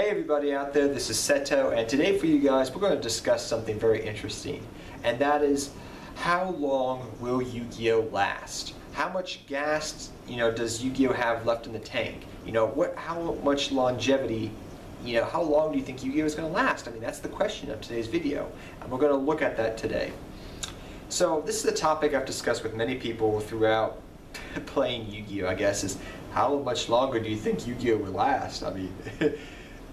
Hey everybody out there, this is Seto, and today for you guys we're going to discuss something very interesting, and that is how long will Yu-Gi-Oh last? How much gas, does Yu-Gi-Oh have left in the tank? How much longevity, how long do you think Yu-Gi-Oh is going to last? I mean, that's the question of today's video, and we're going to look at that today. So this is a topic I've discussed with many people throughout playing Yu-Gi-Oh, I guess, is how much longer do you think Yu-Gi-Oh will last? I mean,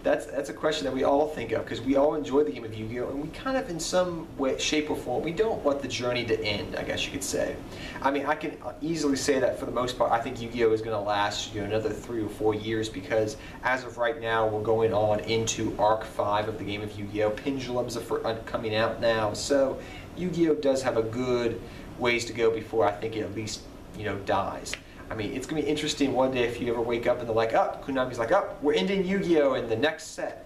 that's a question that we all think of because we all enjoy the game of Yu-Gi-Oh, and we kind of, in some way, shape or form, we don't want the journey to end, I guess you could say. I mean, I can easily say that for the most part, I think Yu-Gi-Oh is going to last another 3 or 4 years because as of right now, we're going on into Arc 5 of the game of Yu-Gi-Oh. Pendulums are coming out now, so Yu-Gi-Oh does have a good ways to go before I think it at least, dies. I mean, it's going to be interesting one day if you ever wake up and they're like, oh, Konami's like, oh, we're ending Yu-Gi-Oh in the next set.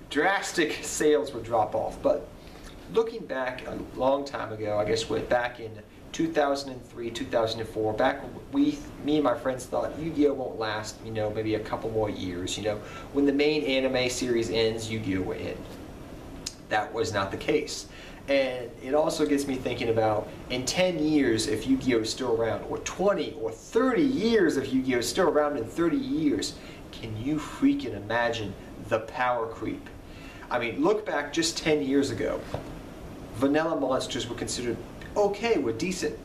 Drastic sales would drop off. But looking back a long time ago, I guess we're back in 2003, 2004, back when me and my friends thought Yu-Gi-Oh won't last, maybe a couple more years. When the main anime series ends, Yu-Gi-Oh will end. That was not the case. And it also gets me thinking about, in 10 years, if Yu-Gi-Oh is still around, or 20 or 30 years if Yu-Gi-Oh is still around in 30 years, can you freaking imagine the power creep? I mean, look back just 10 years ago. Vanilla monsters were considered okay, were decent.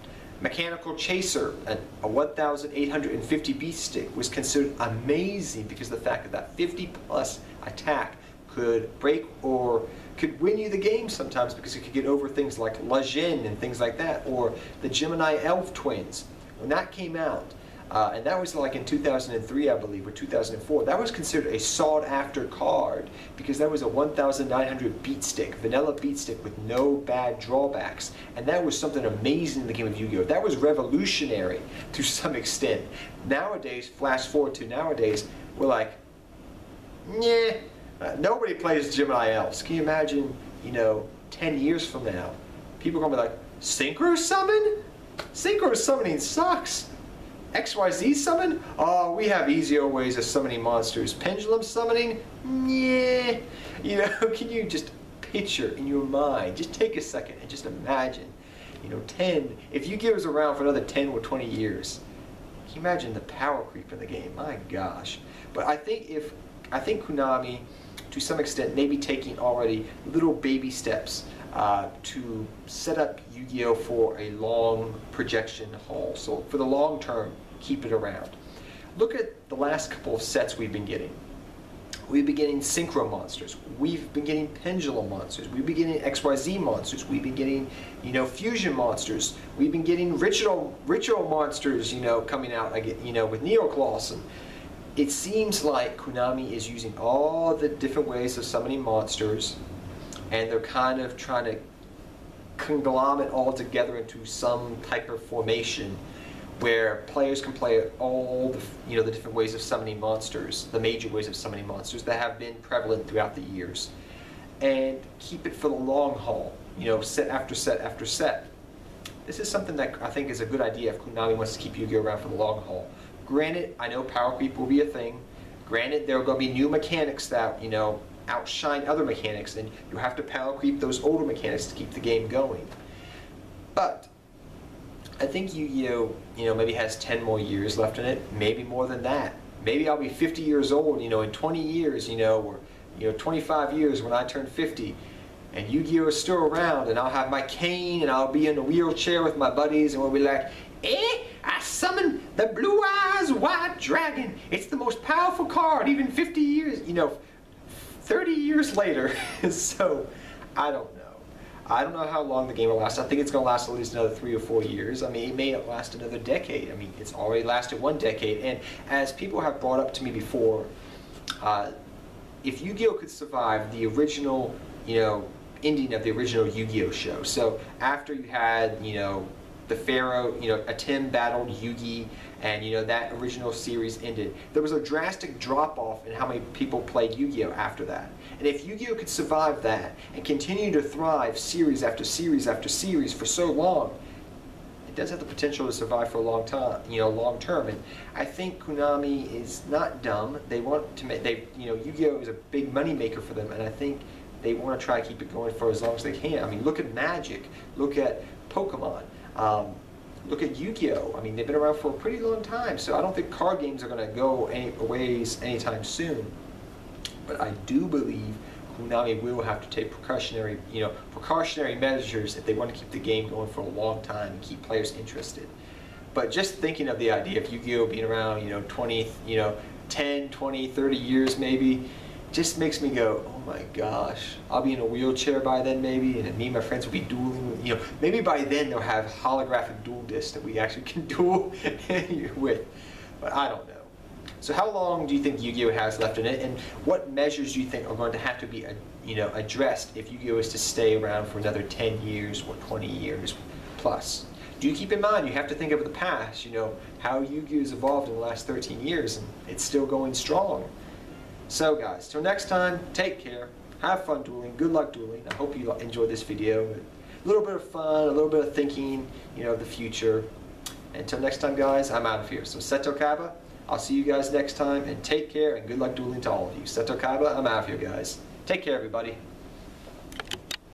Mechanical Chaser, a 1,850 beat stick, was considered amazing because of the fact that that 50+ attack could break or could win you the game sometimes because it could get over things like La Jin and things like that, or the Gemini Elf Twins. When that came out, and that was like in 2003, I believe, or 2004, that was considered a sought-after card because that was a 1,900 beat stick, vanilla beat stick with no bad drawbacks, and that was something amazing in the game of Yu-Gi-Oh! That was revolutionary to some extent. Nowadays, flash forward to nowadays, we're like, yeah. Nobody plays Gemini Elves. Can you imagine, 10 years from now, people are going to be like, Synchro Summon? Synchro Summoning sucks. XYZ Summon? Oh, we have easier ways of summoning monsters. Pendulum Summoning? Yeah. Can you just picture in your mind, just take a second and just imagine, if Yu-Gi-Oh was around for another 10 or 20 years, can you imagine the power creep in the game? My gosh. But I think Konami, to some extent, maybe taking already little baby steps to set up Yu-Gi-Oh for a long projection haul. So for the long term, keep it around. Look at the last couple of sets we've been getting. We've been getting Synchro monsters. We've been getting Pendulum monsters. We've been getting XYZ monsters. We've been getting, Fusion monsters. We've been getting ritual monsters, coming out, with Neoclaws. And it seems like Konami is using all the different ways of summoning monsters, and they're kind of trying to conglomerate all together into some type of formation where players can play all the, the different ways of summoning monsters, the major ways of summoning monsters that have been prevalent throughout the years, and keep it for the long haul, set after set after set. This is something that I think is a good idea if Konami wants to keep Yu-Gi-Oh around for the long haul. Granted, I know power creep will be a thing. Granted, there are going to be new mechanics that, outshine other mechanics, and you have to power creep those older mechanics to keep the game going. But I think Yu-Gi-Oh, maybe has 10 more years left in it, maybe more than that. Maybe I'll be 50 years old, in 20 years, or 25 years when I turn 50. And Yu-Gi-Oh is still around, and I'll have my cane, and I'll be in a wheelchair with my buddies, and we'll be like, I summoned the Blue Eyes White Dragon. It's the most powerful card, even 50 years, 30 years later. So, I don't know. I don't know how long the game will last. I think it's going to last at least another 3 or 4 years. I mean, it may last another decade. I mean, it's already lasted 1 decade. And as people have brought up to me before, if Yu-Gi-Oh could survive the original, ending of the original Yu-Gi-Oh show. So, after you had, the Pharaoh, Atem battled Yugi, and that original series ended. There was a drastic drop-off in how many people played Yu-Gi-Oh after that. And if Yu-Gi-Oh could survive that and continue to thrive series after series after series for so long, does have the potential to survive for a long time, long term. And I think Konami is not dumb. They want to make, Yu-Gi-Oh is a big money maker for them, and I think they want to try to keep it going for as long as they can. I mean, look at Magic, look at Pokemon, look at Yu-Gi-Oh. I mean, they've been around for a pretty long time, so I don't think card games are going to go away anytime soon. But I do believe Konami will have to take precautionary measures if they want to keep the game going for a long time and keep players interested. But just thinking of the idea of Yu-Gi-Oh being around, 10, 20, 30 years maybe, just makes me go, oh my gosh, I'll be in a wheelchair by then maybe, and me and my friends will be dueling. Maybe by then they'll have holographic duel discs that we actually can duel with. But I don't know. So how long do you think Yu-Gi-Oh has left in it, and what measures do you think are going to have to be, addressed if Yu-Gi-Oh is to stay around for another 10 years or 20 years plus? Do keep in mind, you have to think of the past, how Yu-Gi-Oh has evolved in the last 13 years, and it's still going strong. So guys, till next time, take care, have fun dueling, good luck dueling. I hope you enjoyed this video. A little bit of fun, a little bit of thinking, of the future. Until next time guys, I'm out of here. So Seto Kaiba, I'll see you guys next time, and take care, and good luck dueling to all of you. Seto Kaiba, I'm out of here guys. Take care everybody.